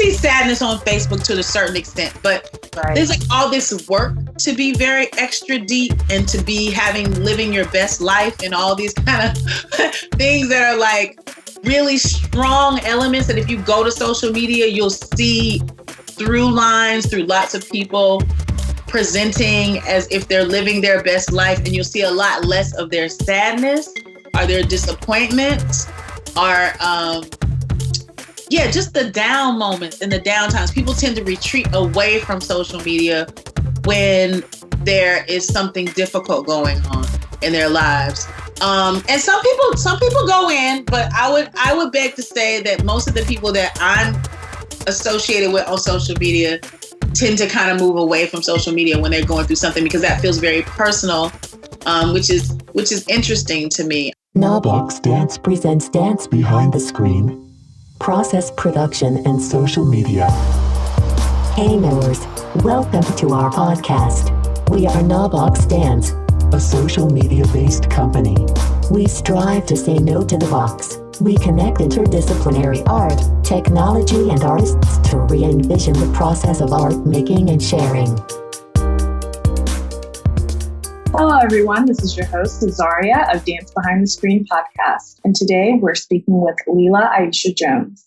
see sadness on Facebook to a certain extent, but there's like all this work to be very extra deep and to be living your best life and all these kind of things that are like really strong elements that if you go to social media, you'll see through lines through lots of people presenting as if they're living their best life, and you'll see a lot less of their sadness or their disappointments or just the down moments and the down times. People tend to retreat away from social media when there is something difficult going on in their lives. And some people go in, but I would beg to say that most of the people that I'm associated with on social media tend to kind of move away from social media when they're going through something, because that feels very personal, which is interesting to me. Knobbox Dance presents Dance Behind the Screen, Process Production and Social Media. Hey knowers, welcome to our podcast. We are Knobbox Dance, a social media-based company. We strive to say no to the box. We connect interdisciplinary art, technology, and artists to re-envision the process of art making and sharing. Hello, everyone. This is your host, Azaria of Dance Behind the Screen podcast. And today we're speaking with Lela Aisha Jones.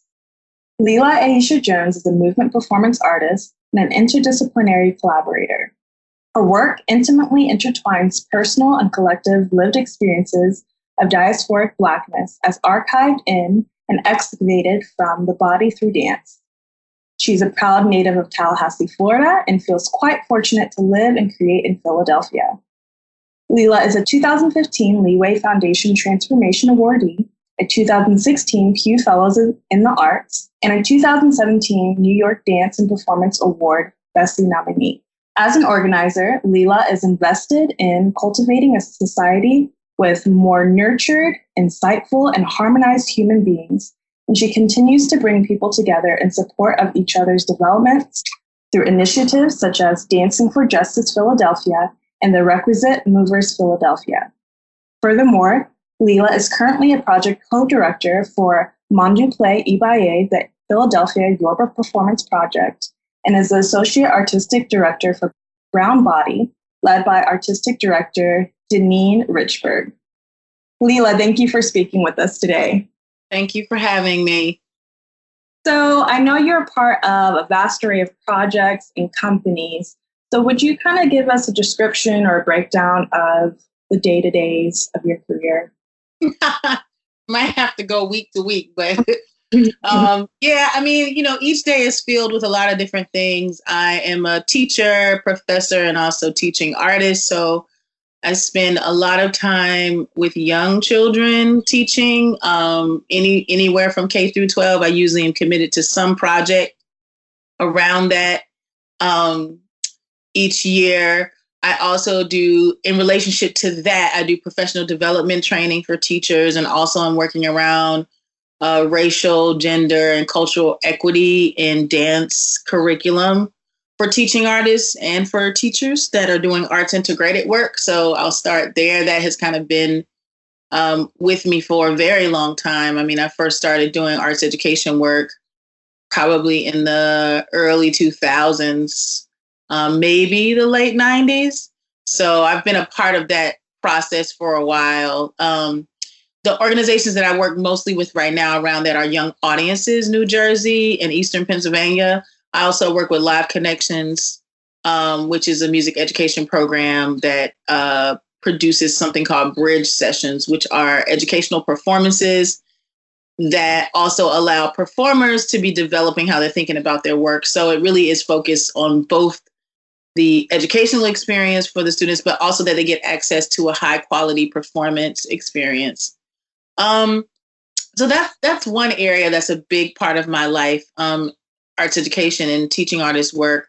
Lela Aisha Jones is a movement performance artist and an interdisciplinary collaborator. Her work intimately intertwines personal and collective lived experiences of diasporic blackness as archived in and excavated from the body through dance. She's a proud native of Tallahassee, Florida, and feels quite fortunate to live and create in Philadelphia. Lela is a 2015 Leeway Foundation Transformation Awardee, a 2016 Pew Fellow in the Arts, and a 2017 New York Dance and Performance Award Bessie Nominee. As an organizer, Lela is invested in cultivating a society with more nurtured, insightful, and harmonized human beings, and she continues to bring people together in support of each other's developments through initiatives such as Dancing for Justice Philadelphia and the Requisite Movers Philadelphia. Furthermore, Lela is currently a project co-director for Modupúe, Ibaye, the Philadelphia Yoruba Performance Project, and is the Associate Artistic Director for Brownbody, led by Artistic Director Deneane Richburg. Lela, thank you for speaking with us today. Thank you for having me. So I know you're a part of a vast array of projects and companies. So would you kind of give us a description or a breakdown of the day-to-days of your career? Might have to go week to week, but each day is filled with a lot of different things. I am a teacher, professor, and also teaching artist. So I spend a lot of time with young children teaching, anywhere from K through 12. I usually am committed to some project around that. Each year, I also do, in relationship to that, I do professional development training for teachers, and also I'm working around racial, gender, and cultural equity in dance curriculum for teaching artists and for teachers that are doing arts integrated work. So I'll start there. That has kind of been with me for a very long time. I mean, I first started doing arts education work probably in the early 2000s. Maybe the late 90s. So I've been a part of that process for a while. The organizations that I work mostly with right now around that are Young Audiences, New Jersey and Eastern Pennsylvania. I also work with Live Connections, which is a music education program that produces something called Bridge Sessions, which are educational performances that also allow performers to be developing how they're thinking about their work. So it really is focused on both the educational experience for the students, but also that they get access to a high quality performance experience. So that's one area that's a big part of my life, arts education and teaching artist work.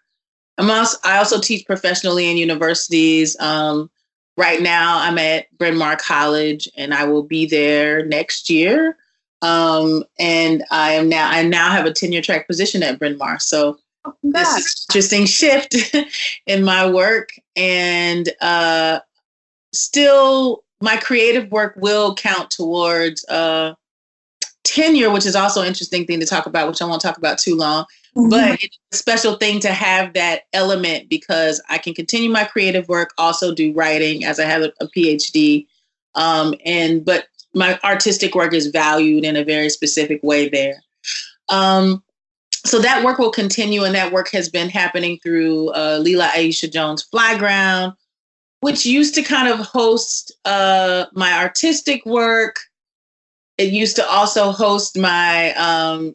I also teach professionally in universities. Right now I'm at Bryn Mawr College and I will be there next year. And I now have a tenure track position at Bryn Mawr. So this is an interesting shift in my work, and still my creative work will count towards tenure, which is also an interesting thing to talk about, which I won't talk about too long. Mm-hmm. But it's a special thing to have that element because I can continue my creative work, also do writing as I have a PhD. But my artistic work is valued in a very specific way there. So that work will continue, and that work has been happening through Lela Aisha Jones FlyGround, which used to kind of host my artistic work. It used to also host multiple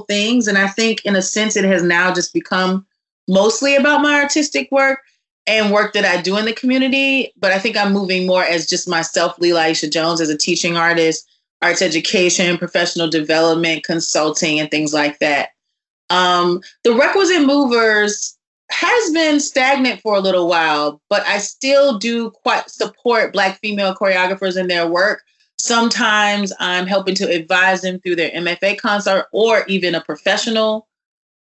things. And I think in a sense, it has now just become mostly about my artistic work and work that I do in the community. But I think I'm moving more as just myself, Lela Aisha Jones, as a teaching artist, arts education, professional development, consulting, and things like that. The Requisite Movers has been stagnant for a little while, but I still do quite support Black female choreographers in their work. Sometimes I'm helping to advise them through their MFA concert or even a professional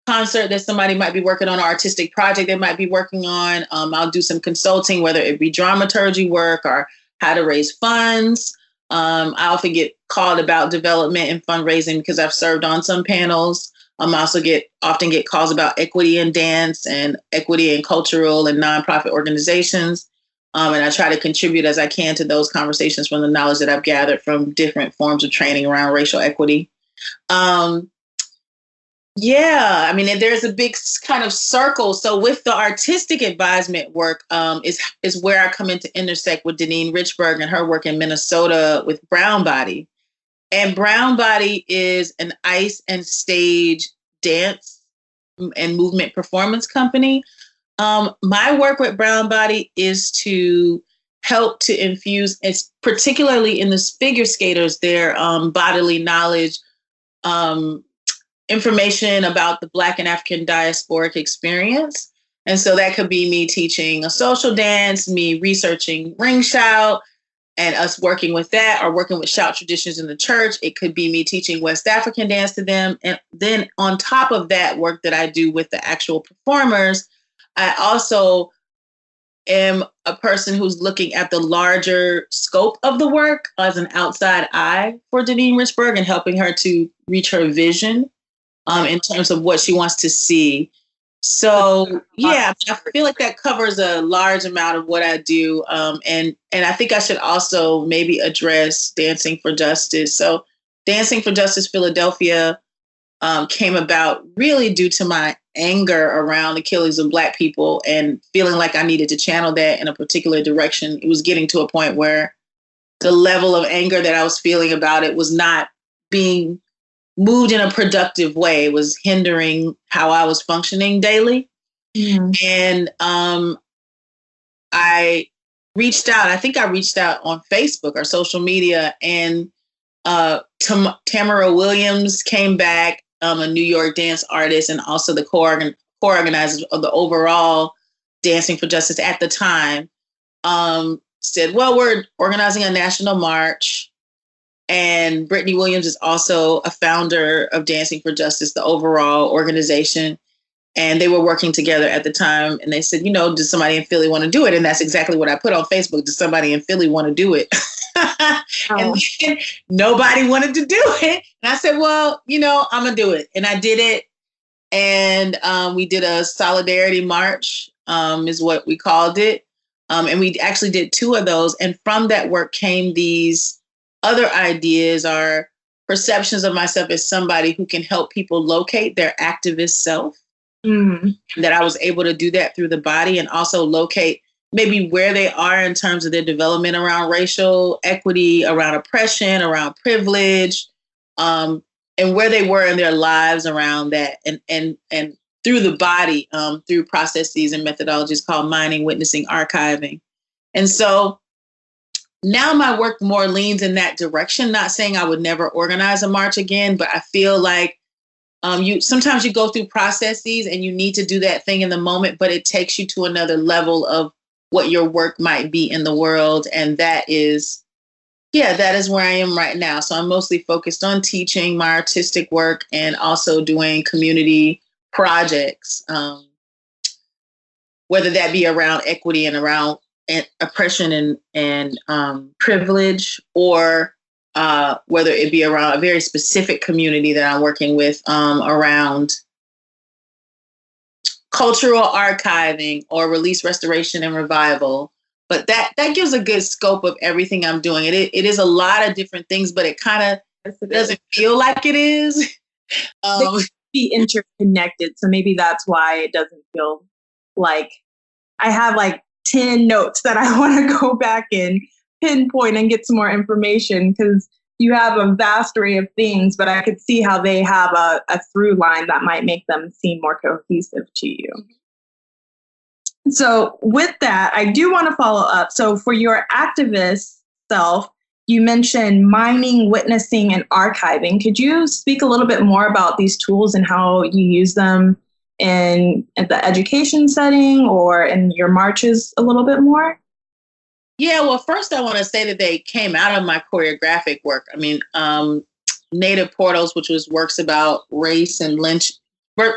concert that somebody might be working on, an artistic project they might be working on. I'll do some consulting, whether it be dramaturgy work or how to raise funds. I often get called about development and fundraising because I've served on some panels. I also often get calls about equity in dance and equity in cultural and nonprofit organizations. And I try to contribute as I can to those conversations from the knowledge that I've gathered from different forms of training around racial equity. And there's a big kind of circle. So with the artistic advisement work is where I come into intersect with Deneane Richburg and her work in Minnesota with Brownbody. And Brownbody is an ice and stage dance and movement performance company. My work with Brownbody is to help to infuse, it's particularly in the figure skaters, their bodily knowledge, information about the Black and African diasporic experience. And so that could be me teaching a social dance, me researching ring shout, and us working with that or working with shout traditions in the church. It could be me teaching West African dance to them. And then on top of that work that I do with the actual performers, I also am a person who's looking at the larger scope of the work as an outside eye for Deneane Richburg and helping her to reach her vision in terms of what she wants to see. So, yeah, I feel like that covers a large amount of what I do. And I think I should also maybe address Dancing for Justice. So Dancing for Justice Philadelphia came about really due to my anger around the killings of Black people and feeling like I needed to channel that in a particular direction. It was getting to a point where the level of anger that I was feeling about it was not being moved in a productive way. It was hindering how I was functioning daily. Mm. And I reached out. I think I reached out on Facebook or social media, and Tamara Williams came back, a New York dance artist and also the co-organizers of the overall Dancing for Justice at the time, said, well, we're organizing a national march. And Brittany Williams is also a founder of Dancing for Justice, the overall organization. And they were working together at the time. And they said, does somebody in Philly want to do it? And that's exactly what I put on Facebook. Does somebody in Philly want to do it? And then nobody wanted to do it. And I said, well, I'm going to do it. And I did it. And we did a solidarity march, is what we called it. And we actually did 2 of those. And from that work came these other ideas or perceptions of myself as somebody who can help people locate their activist self. Mm. That I was able to do that through the body and also locate maybe where they are in terms of their development around racial equity, around oppression, around privilege, and where they were in their lives around that. And through the body, through processes and methodologies called mining, witnessing, archiving. And so now my work more leans in that direction, not saying I would never organize a march again, but I feel like sometimes you go through processes and you need to do that thing in the moment, but it takes you to another level of what your work might be in the world. And that is where I am right now. So I'm mostly focused on teaching my artistic work and also doing community projects, whether that be around equity and around oppression and privilege, or whether it be around a very specific community that I'm working with around cultural archiving or release, restoration, and revival. But that gives a good scope of everything I'm doing. It is a lot of different things, but it kind of doesn't feel like it is. They could be interconnected. So maybe that's why it doesn't feel like I have like 10 notes that I want to go back and pinpoint and get some more information, because you have a vast array of things, but I could see how they have a through line that might make them seem more cohesive to you. So with that, I do want to follow up. So for your activist self, you mentioned mining, witnessing, and archiving. Could you speak a little bit more about these tools and how you use them in the education setting or in your marches a little bit more? Yeah, well, first I want to say that they came out of my choreographic work. I mean, Native Portals, which was works about race and lynch,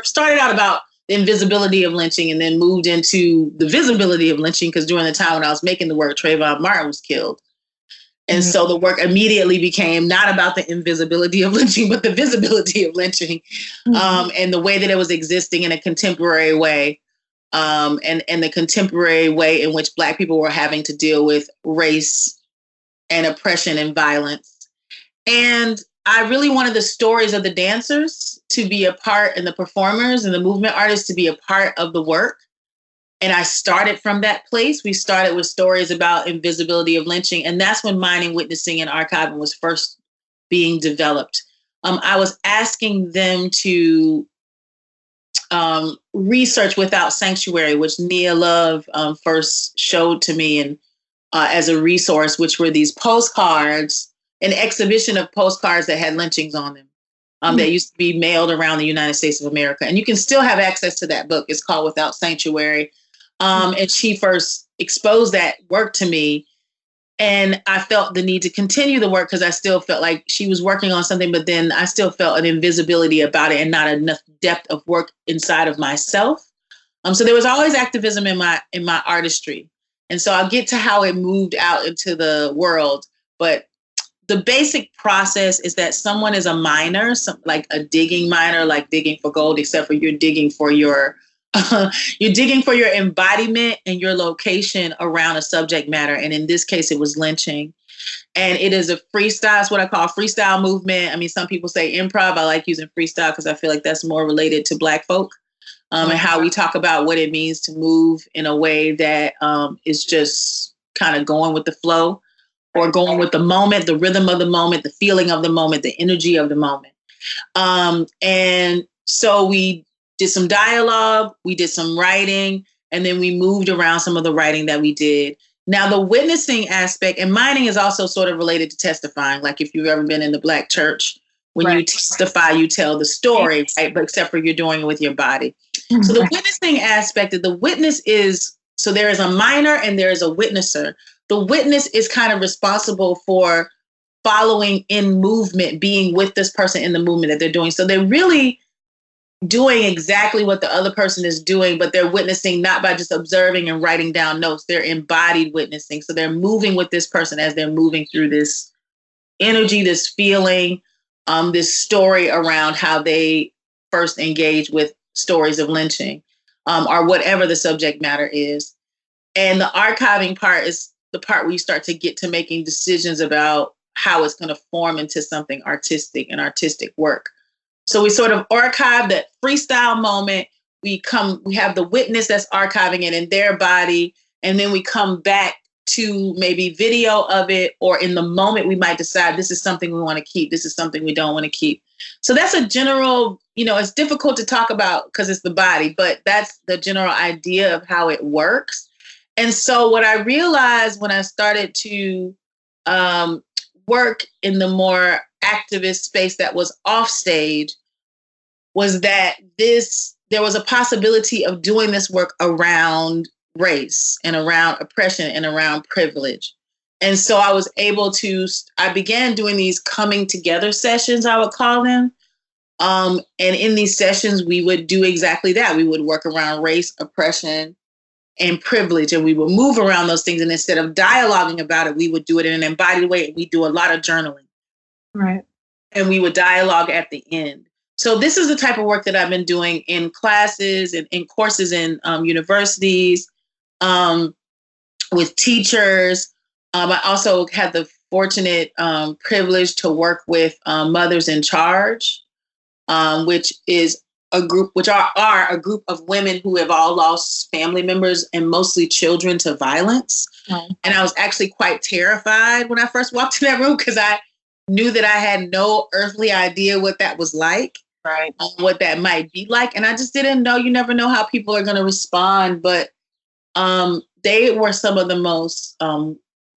started out about the invisibility of lynching and then moved into the visibility of lynching, because during the time when I was making the work, Trayvon Martin was killed. And so the work immediately became not about the invisibility of lynching, but the visibility of lynching, and the way that it was existing in a contemporary way, and the contemporary way in which Black people were having to deal with race and oppression and violence. And I really wanted the stories of the dancers to be a part, and the performers and the movement artists to be a part of the work. And I started from that place. We started with stories about invisibility of lynching. And that's when mining, witnessing, and archiving was first being developed. I was asking them to research Without Sanctuary, which Nia Love first showed to me and as a resource, which were these postcards, an exhibition of postcards that had lynchings on them. That used to be mailed around the United States of America. And you can still have access to that book. It's called Without Sanctuary. And she first exposed that work to me. And I felt the need to continue the work because I still felt like she was working on something, but then I still felt an invisibility about it and not enough depth of work inside of myself. So there was always activism in my artistry. And so I'll get to how it moved out into the world. But the basic process is that someone is a miner, like a digging miner, like digging for gold, except for you're digging for your embodiment and your location around a subject matter. And in this case, it was lynching. And it is a freestyle. It's what I call freestyle movement. I mean, some people say improv. I like using freestyle because I feel like that's more related to Black folk, and how we talk about what it means to move in a way that is just kind of going with the flow, or going with the moment, the rhythm of the moment, the feeling of the moment, the energy of the moment. And so we did some dialogue, we did some writing, and then we moved around some of the writing that we did. Now, the witnessing aspect, and mining is also sort of related to testifying. Like if you've ever been in the Black church, when you testify, you tell the story, right? But except for you're doing it with your body. So the witnessing aspect of the witness is, so there is a miner and there is a witnesser. The witness is kind of responsible for following in movement, being with this person in the movement that they're doing. So they're really doing exactly what the other person is doing, but they're witnessing not by just observing and writing down notes. They're embodied witnessing. So they're moving with this person as they're moving through this energy, this feeling, this story around how they first engage with stories of lynching, or whatever the subject matter is. And the archiving part is the part where you start to get to making decisions about how it's going to form into something artistic and artistic work. So we sort of archive that freestyle moment. We have the witness that's archiving it in their body. And then we come back to maybe video of it, or in the moment, we might decide this is something we want to keep. This is something we don't want to keep. So that's a general, it's difficult to talk about because it's the body, but that's the general idea of how it works. And so what I realized when I started to work in the more activist space that was off stage was that there was a possibility of doing this work around race and around oppression and around privilege. And so I began doing these coming together sessions, I would call them. And in these sessions, we would do exactly that. We would work around race, oppression, and privilege, and we would move around those things. And instead of dialoguing about it, we would do it in an embodied way. And we do a lot of journaling. Right. And we would dialogue at the end. So this is the type of work that I've been doing in classes and in courses in universities, with teachers. I also had the fortunate privilege to work with Mothers in Charge, which is a group, which are a group of women who have all lost family members and mostly children to violence. Oh. And I was actually quite terrified when I first walked in that room because I knew that I had no earthly idea what that was like, right? What that might be like. And I just didn't know. You never know how people are going to respond. But they were some of the most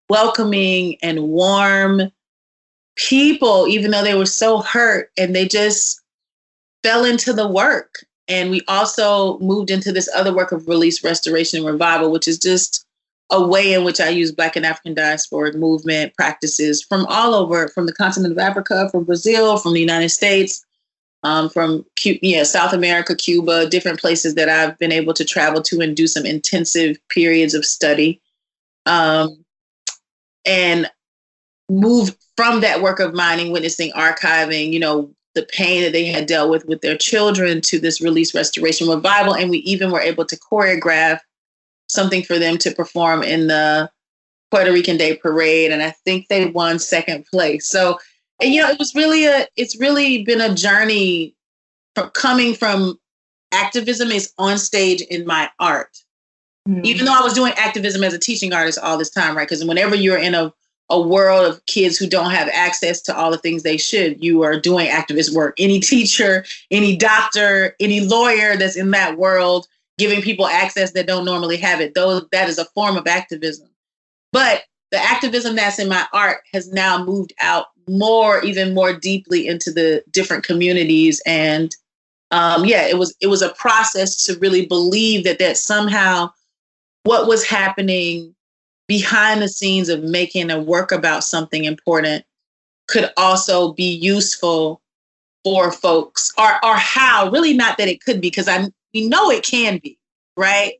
welcoming and warm people, even though they were so hurt, and they just fell into the work. And we also moved into this other work of release, restoration, and revival, which is just a way in which I use Black and African diasporic movement practices from all over, from the continent of Africa, from Brazil, from the United States, from South America, Cuba, different places that I've been able to travel to and do some intensive periods of study, and move from that work of mining, witnessing, archiving, the pain that they had dealt with their children, to this release, restoration, revival. And we even were able to choreograph something for them to perform in the Puerto Rican Day Parade. And I think they won second place. So, and, it's really been a journey from coming from activism is on stage in my art. Mm-hmm. Even though I was doing activism as a teaching artist all this time, right? Because whenever you're in a world of kids who don't have access to all the things they should, you are doing activist work. Any teacher, any doctor, any lawyer that's in that world, giving people access that don't normally have it, though that is a form of activism. But the activism that's in my art has now moved out even more deeply into the different communities. And it was a process to really believe that somehow what was happening behind the scenes of making a work about something important could also be useful for folks, or how, really not that it could be, because we know it can be, right?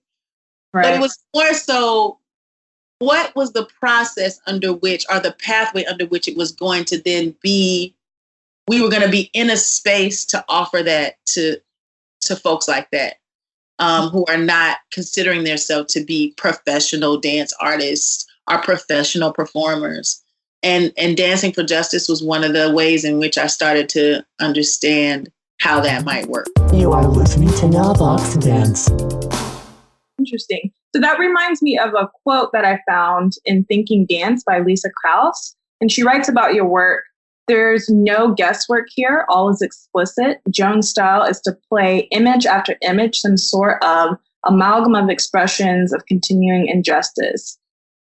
But it was more so, what was the process under which, or the pathway under which it was going to then be, we were going to be in a space to offer that to folks like that, who are not considering themselves to be professional dance artists or professional performers. And Dancing for Justice was one of the ways in which I started to understand how that might work. You are listening to Now Vox Dance. Interesting. So that reminds me of a quote that I found in Thinking Dance by Lisa Krauss. And she writes about your work: "There's no guesswork here. All is explicit. Jones' style is to play image after image, some sort of amalgam of expressions of continuing injustice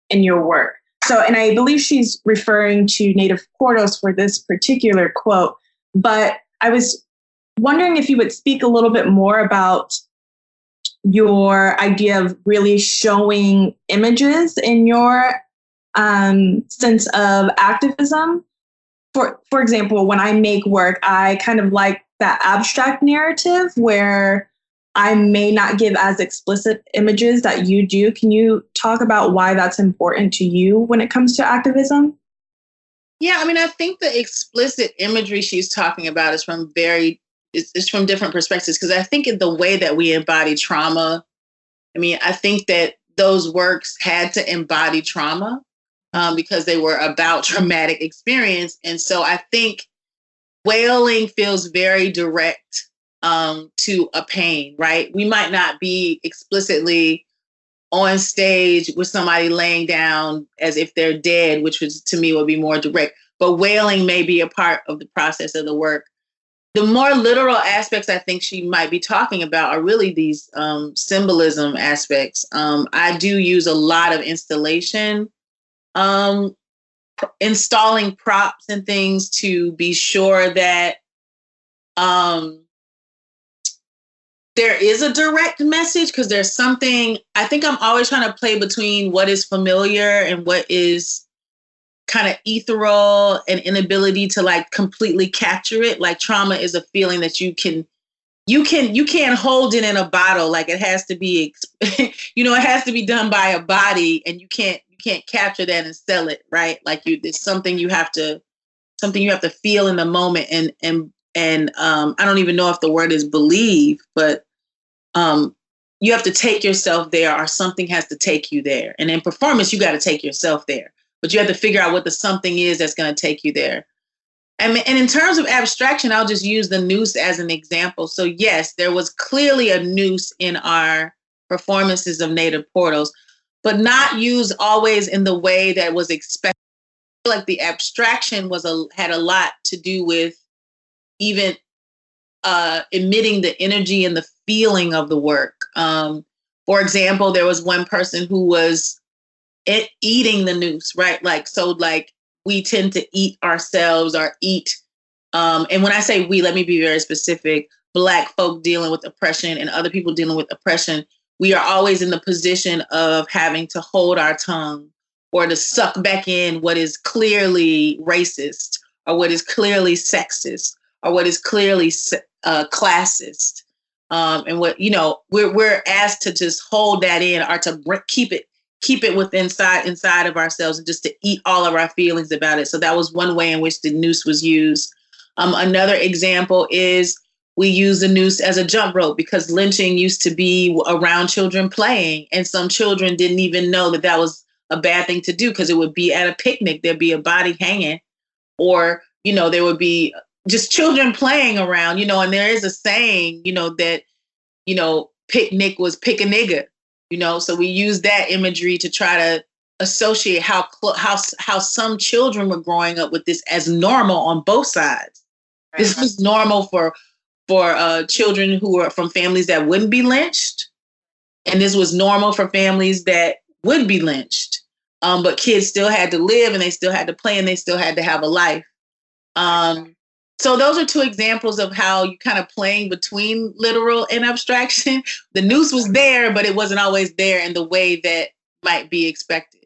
in your work." So, and I believe she's referring to Native Portos for this particular quote, but I was wondering if you would speak a little bit more about your idea of really showing images in your sense of activism. For example, when I make work, I kind of like that abstract narrative where I may not give as explicit images that you do. Can you talk about why that's important to you when it comes to activism? Yeah, I think the explicit imagery she's talking about is from it's from different perspectives, because I think in the way that we embody trauma, I think that those works had to embody trauma because they were about traumatic experience. And so I think wailing feels very direct to a pain, right? We might not be explicitly on stage with somebody laying down as if they're dead, which was, to me, would be more direct. But wailing may be a part of the process of the work. The more literal aspects I think she might be talking about are really these symbolism aspects. I do use a lot of installation, installing props and things to be sure that there is a direct message, because there's something, I think I'm always trying to play between what is familiar and what is kind of ethereal, and inability to completely capture it. Like trauma is a feeling that you can't hold it in a bottle. Like it has to be, it has to be done by a body, and you can't capture that and sell it, right? Like it's something you have to something you have to feel in the moment, and I don't even know if the word is believe, but you have to take yourself there, or something has to take you there. And in performance, you got to take yourself there, but you have to figure out what the something is that's going to take you there. And in terms of abstraction, I'll just use the noose as an example. So yes, there was clearly a noose in our performances of Native Portals, but not used always in the way that was expected. I feel like the abstraction had a lot to do with even emitting the energy and the feeling of the work. For example, there was one person who was eating the noose, right? Like we tend to eat ourselves or eat. And when I say we, let me be very specific. Black folk dealing with oppression and other people dealing with oppression, we are always in the position of having to hold our tongue or to suck back in what is clearly racist or what is clearly sexist or what is clearly classist. And what, we're asked to just hold that in or to keep it within inside of ourselves and just to eat all of our feelings about it. So that was one way in which the noose was used. Another example is we use the noose as a jump rope because lynching used to be around children playing, and some children didn't even know that that was a bad thing to do because it would be at a picnic. There'd be a body hanging, or, there would be just children playing around, and there is a saying, that, picnic was pick a nigga, so we use that imagery to try to associate how some children were growing up with this as normal on both sides. Right. This was normal for children who were from families that wouldn't be lynched. And this was normal for families that would be lynched. But kids still had to live and they still had to play and they still had to have a life. So those are two examples of how you kind of playing between literal and abstraction. The noose was there, but it wasn't always there in the way that might be expected.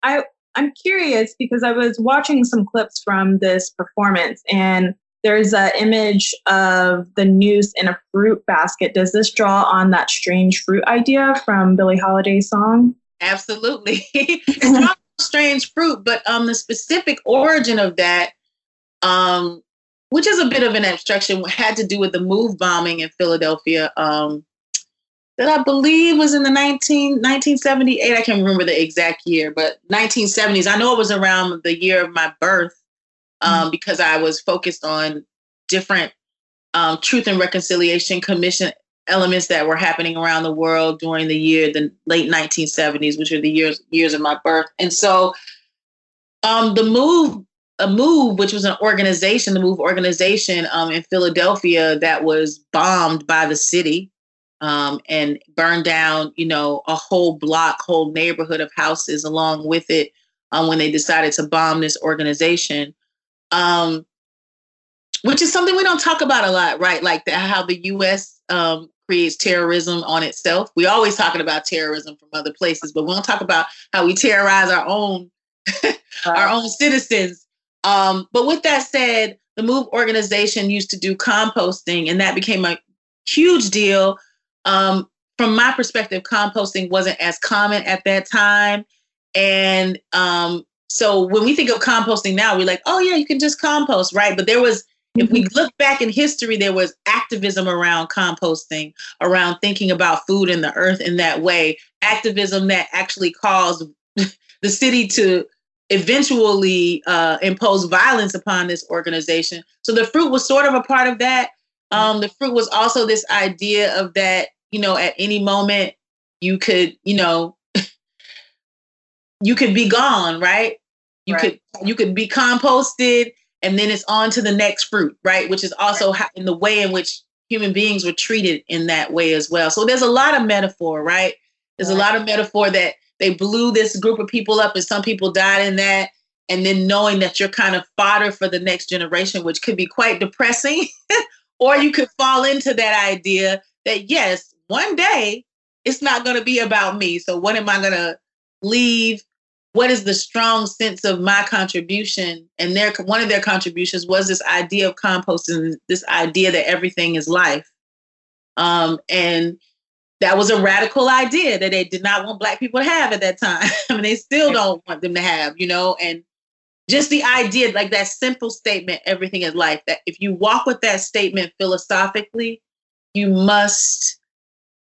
I'm curious because I was watching some clips from this performance and there's an image of the noose in a fruit basket. Does this draw on that strange fruit idea from Billie Holiday's song? Absolutely. It's not strange fruit, but the specific origin of that, which is a bit of an abstraction, had to do with the MOVE bombing in Philadelphia that I believe was in the 1978. I can't remember the exact year, but 1970s. I know it was around the year of my birth because I was focused on different Truth and Reconciliation Commission elements that were happening around the world during the late 1970s, which are the years of my birth. And so the MOVE, which was an organization, the MOVE organization in Philadelphia that was bombed by the city and burned down, a whole neighborhood of houses along with it when they decided to bomb this organization, which is something we don't talk about a lot, right? Like how the U.S. Creates terrorism on itself. We always talking about terrorism from other places, but we don't talk about how we terrorize our own our own citizens. But with that said, the MOVE organization used to do composting, and that became a huge deal. From my perspective, composting wasn't as common at that time. And so when we think of composting now, we're like, oh yeah, you can just compost, right? But there was, if we look back in history, there was activism around composting, around thinking about food and the earth in that way. Activism that actually caused the city to eventually impose violence upon this organization. So the fruit was sort of a part of that. The fruit was also this idea of that, at any moment you could, you could be gone, right? You could be composted, and then it's on to the next fruit, right? Which is also in the way in which human beings were treated in that way as well. So there's a lot of metaphor, right? There's a lot of metaphor that they blew this group of people up and some people died in that. And then knowing that you're kind of fodder for the next generation, which could be quite depressing, or you could fall into that idea that, yes, one day it's not going to be about me. So what am I going to leave? What is the strong sense of my contribution? And one of their contributions was this idea of composting, this idea that everything is life. And that was a radical idea that they did not want Black people to have at that time. I mean, they still don't want them to have, and just the idea, like that simple statement, everything is life, that if you walk with that statement philosophically, you must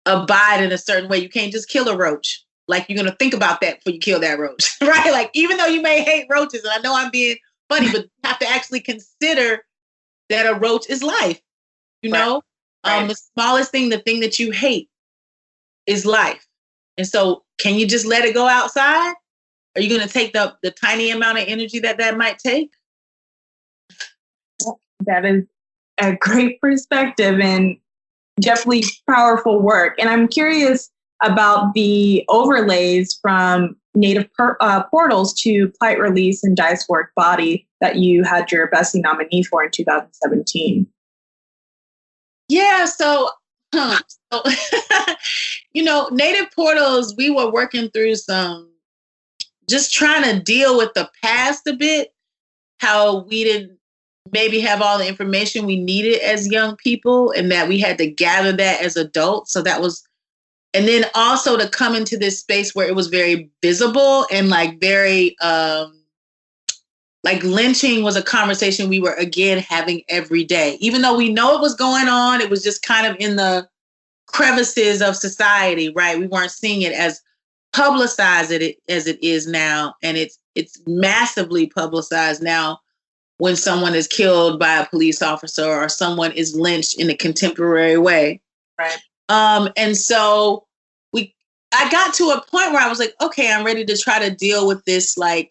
abide in a certain way. You can't just kill a roach. Like, you're going to think about that before you kill that roach, right? Like, even though you may hate roaches, and I know I'm being funny, but you have to actually consider that a roach is life, you know? Right. The smallest thing, the thing that you hate is life. And so can you just let it go outside? Are you going to take the tiny amount of energy that might take? That is a great perspective and definitely powerful work. And I'm curious about the overlays from Native portals to plight release and diasporic body that you had your Bessie nominee for in 2017. Yeah, so you know, Native portals, we were working through just trying to deal with the past a bit, how we didn't maybe have all the information we needed as young people, and that we had to gather that as adults. So that was, and then also to come into this space where it was very visible and like very, like lynching was a conversation we were again having every day. Even though we know it was going on, it was just kind of in the crevices of society, right? We weren't seeing it as publicized as it is now. And it's massively publicized now when someone is killed by a police officer or someone is lynched in a contemporary way. Right. And so I got to a point where I was like, okay, I'm ready to try to deal with this, like,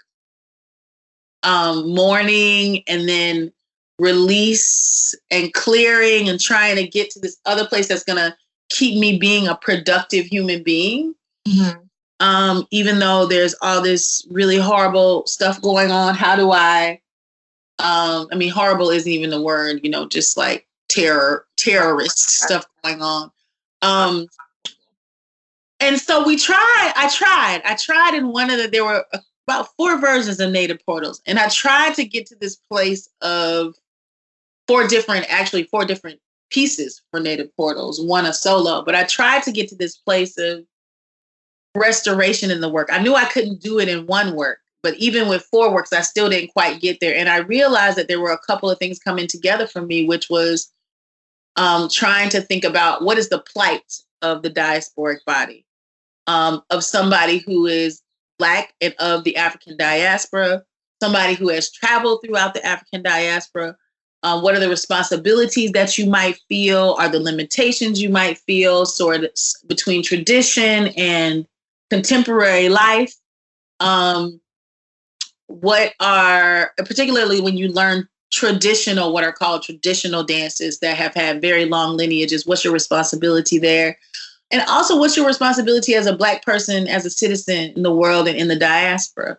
mourning and then release and clearing and trying to get to this other place that's going to keep me being a productive human being. Mm-hmm. Even though there's all this really horrible stuff going on, how do I mean, horrible isn't even the word, you know, just like terrorist stuff going on. And so I tried in one of there were about 4 versions of Native portals. And I tried to get to this place of 4 different pieces for Native portals, one a solo, but I tried to get to this place of restoration in the work. I knew I couldn't do it in one work, but even with 4 works, I still didn't quite get there. And I realized that there were a couple of things coming together for me, which was trying to think about what is the plight of the diasporic body, of somebody who is Black and of the African diaspora, somebody who has traveled throughout the African diaspora. What are the responsibilities that you might feel? Are the limitations you might feel sort of between tradition and contemporary life? What are, particularly when you learn what are called traditional dances that have had very long lineages, what's your responsibility there? And also, what's your responsibility as a Black person, as a citizen in the world and in the diaspora?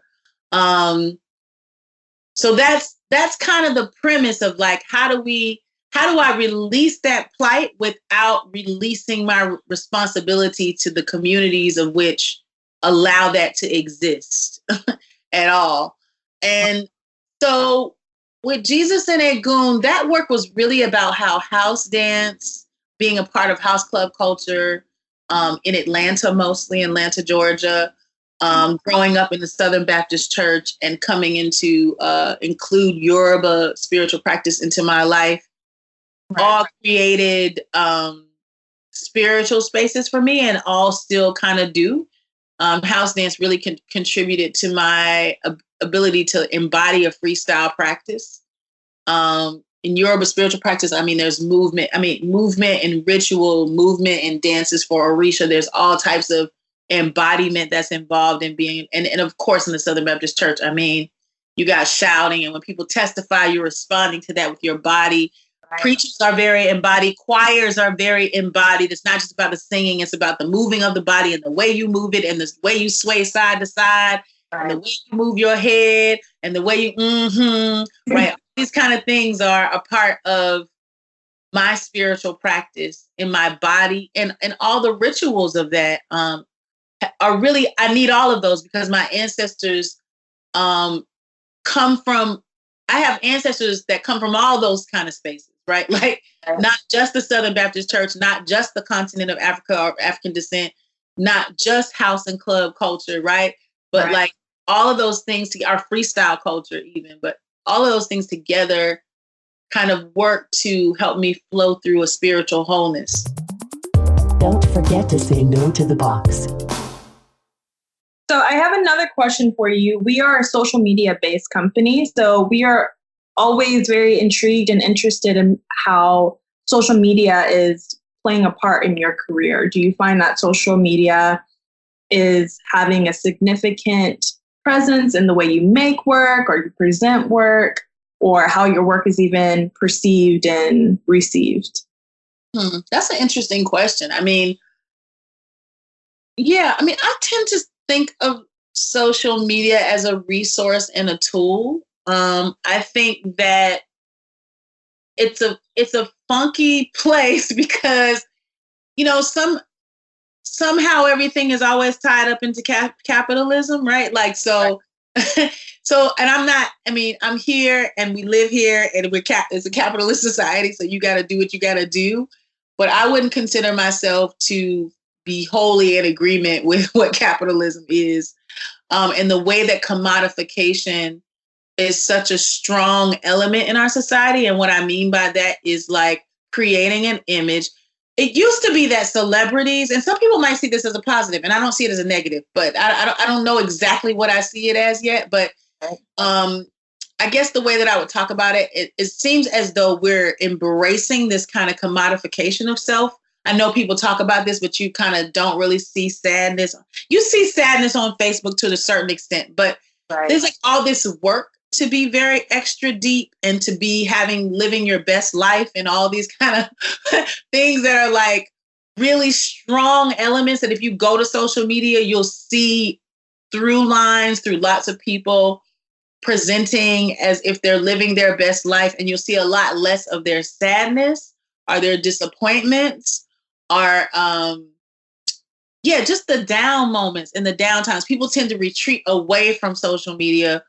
So that's kind of the premise of like, how do I release that plight without releasing my responsibility to the communities of which allow that to exist at all? And so with Jesus and Egun, that work was really about how house dance, being a part of house club culture, in Atlanta, mostly Atlanta, Georgia, growing up in the Southern Baptist Church and coming into include Yoruba spiritual practice into my life, right, all created spiritual spaces for me, and all still kind of do. House dance really contributed to my ability to embody a freestyle practice. In Yoruba spiritual practice, I mean, there's movement and ritual, movement and dances for Orisha. There's all types of embodiment that's involved in being, and of course, in the Southern Baptist Church, I mean, you got shouting, and when people testify, you're responding to that with your body. Right. Preachers are very embodied. Choirs are very embodied. It's not just about the singing. It's about the moving of the body and the way you move it and the way you sway side to side, right, and the way you move your head and the way you, right. These kind of things are a part of my spiritual practice in my body, and all the rituals of that are really, I need all of those because my ancestors come from, I have ancestors that come from all those kind of spaces, right? Like not just the Southern Baptist Church, not just the continent of Africa or African descent, not just house and club culture, right? But right, like all of those things, our freestyle culture even, but all of those things together kind of work to help me flow through a spiritual wholeness. Don't forget to say no to the box. So I have another question for you. We are a social media based company, so we are always very intrigued and interested in how social media is playing a part in your career. Do you find that social media is having a significant presence in the way you make work or you present work, or how your work is even perceived and received? That's an interesting question. I mean, I tend to think of social media as a resource and a tool. I think that it's a funky place because, somehow everything is always tied up into capitalism, right? Like, so, and I'm here and we live here and it's a capitalist society. So you got to do what you got to do. But I wouldn't consider myself to be wholly in agreement with what capitalism is. And the way that commodification is such a strong element in our society. And what I mean by that is like creating an image. It used to be that celebrities, and some people might see this as a positive, and I don't see it as a negative, but I don't know exactly what I see it as yet. But I guess the way that I would talk about it, it seems as though we're embracing this kind of commodification of self. I know people talk about this, but you kind of don't really see sadness. You see sadness on Facebook to a certain extent, but there's like all this work to be very extra deep and to be living your best life and all these kind of things that are like really strong elements that if you go to social media, you'll see through lines through lots of people presenting as if they're living their best life. And you'll see a lot less of their sadness or their disappointments or, just the down moments and the down times. People tend to retreat away from social media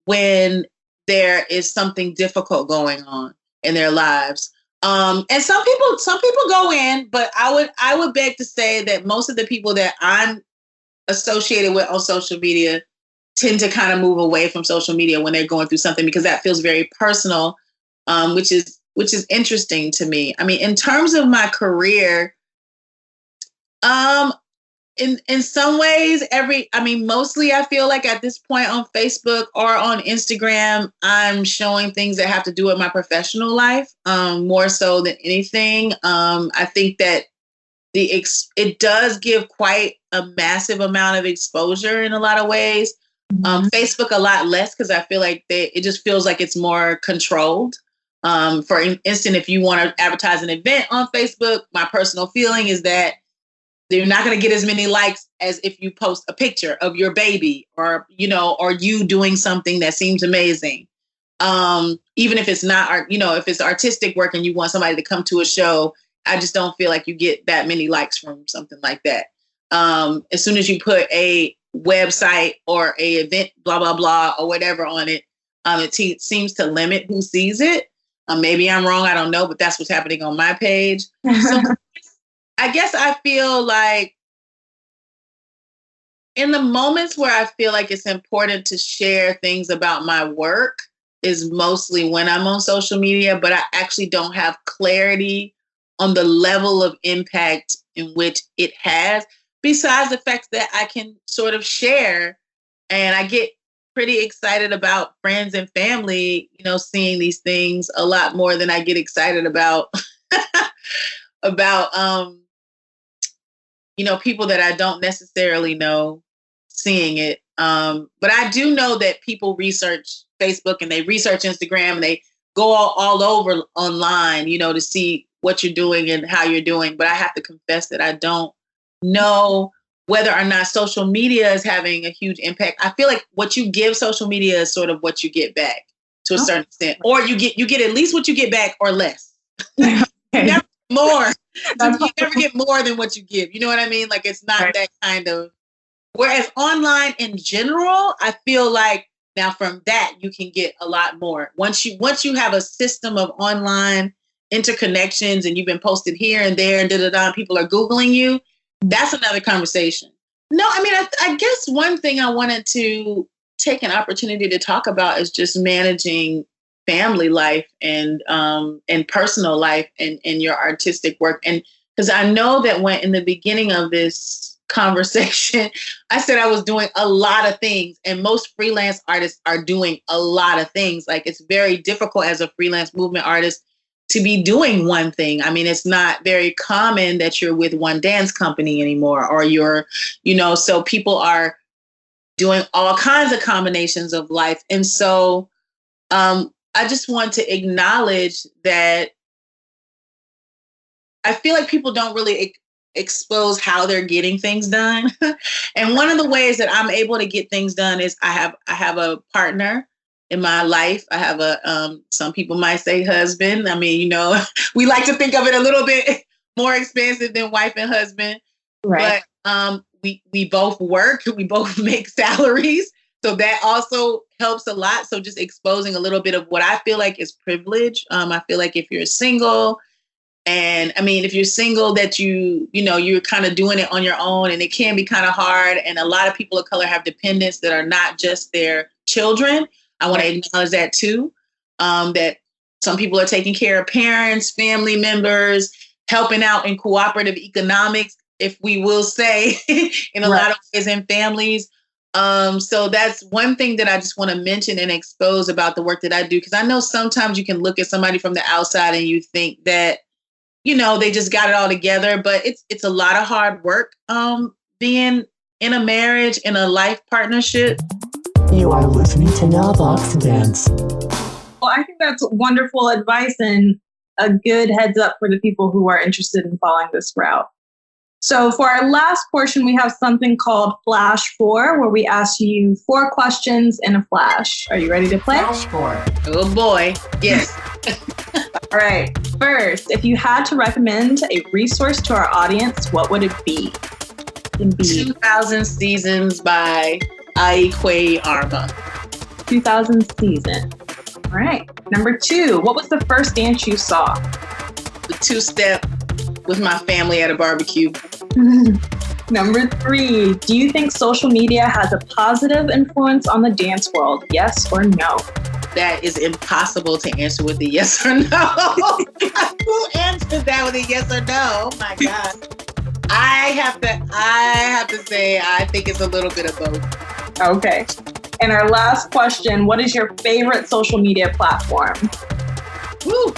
when there is something difficult going on in their lives. And some people go in, but I would beg to say that most of the people that I'm associated with on social media tend to kind of move away from social media when they're going through something because that feels very personal, which is interesting to me. I mean, in terms of my career, in some ways, mostly I feel like at this point on Facebook or on Instagram, I'm showing things that have to do with my professional life, more so than anything. I think that it does give quite a massive amount of exposure in a lot of ways. Facebook a lot less because I feel like it just feels like it's more controlled. For instance, if you want to advertise an event on Facebook, my personal feeling is that they're not going to get as many likes as if you post a picture of your baby or you doing something that seems amazing. Even if it's not, if it's artistic work and you want somebody to come to a show, I just don't feel like you get that many likes from something like that. As soon as you put a website or a event, blah, blah, blah, or whatever on it, it seems to limit who sees it. Maybe I'm wrong. I don't know, but that's what's happening on my page. So I guess I feel like in the moments where I feel like it's important to share things about my work is mostly when I'm on social media, but I actually don't have clarity on the level of impact in which it has, besides the fact that I can sort of share and I get pretty excited about friends and family, seeing these things a lot more than I get excited about people that I don't necessarily know seeing it. But I do know that people research Facebook and they research Instagram and they go all over online, to see what you're doing and how you're doing. But I have to confess that I don't know whether or not social media is having a huge impact. I feel like what you give social media is sort of what you get back to a certain extent, or you get at least what you get back or less. Okay. Never more. You never get more than what you give. You know what I mean? Like it's not that kind of. Whereas online in general, I feel like now from that you can get a lot more. Once you have a system of online interconnections and you've been posted here and there and and people are Googling you, that's another conversation. No, I mean, I guess one thing I wanted to take an opportunity to talk about is just managing family life and personal life and your artistic work. And because I know that when in the beginning of this conversation, I said I was doing a lot of things, and most freelance artists are doing a lot of things. Like, it's very difficult as a freelance movement artist to be doing one thing. I mean, it's not very common that you're with one dance company anymore, or you're, so people are doing all kinds of combinations of life. And so I just want to acknowledge that I feel like people don't really expose how they're getting things done. And one of the ways that I'm able to get things done is I have a partner in my life. I have some people might say husband. I mean, we like to think of it a little bit more expensive than wife and husband. Right. But we both work, we both make salaries. So that also helps a lot. So just exposing a little bit of what I feel like is privilege. I feel like if you're single, and I mean, if you're single, that you're kind of doing it on your own, and it can be kind of hard. And a lot of people of color have dependents that are not just their children. I want to acknowledge that too, that some people are taking care of parents, family members, helping out in cooperative economics, if we will say, in a lot of ways in families. So that's one thing that I just want to mention and expose about the work that I do. Because I know sometimes you can look at somebody from the outside and you think that, they just got it all together, but it's a lot of hard work being in a marriage, in a life partnership. You are listening to Now Box Dance. Well, I think that's wonderful advice and a good heads up for the people who are interested in following this route. So for our last portion, we have something called Flash 4, where we ask you 4 questions in a flash. Are you ready to play? Flash 4. Oh boy. Yes. All right. First, if you had to recommend a resource to our audience, what would it be? 2000 Seasons by Ibaye Arma. 2000 Season. All right. Number 2, what was the first dance you saw? The 2-step with my family at a barbecue. Number 3, do you think social media has a positive influence on the dance world? Yes or no? That is impossible to answer with a yes or no. Who answered that with a yes or no? Oh my God. I have to say, I think it's a little bit of both. Okay. And our last question, what is your favorite social media platform? Woo.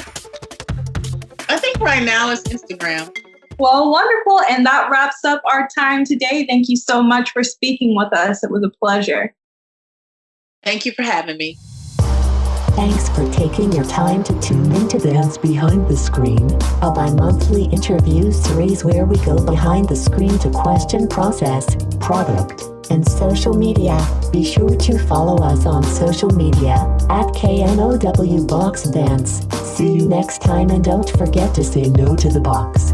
I think right now it's Instagram. Well, wonderful. And that wraps up our time today. Thank you so much for speaking with us. It was a pleasure. Thank you for having me. Thanks for taking your time to tune in to Dance Behind the Screen, a bi-monthly interview series where we go behind the screen to question process, product, and social media. Be sure to follow us on social media at KNOW Box Dance. See you next time, and don't forget to say no to the box.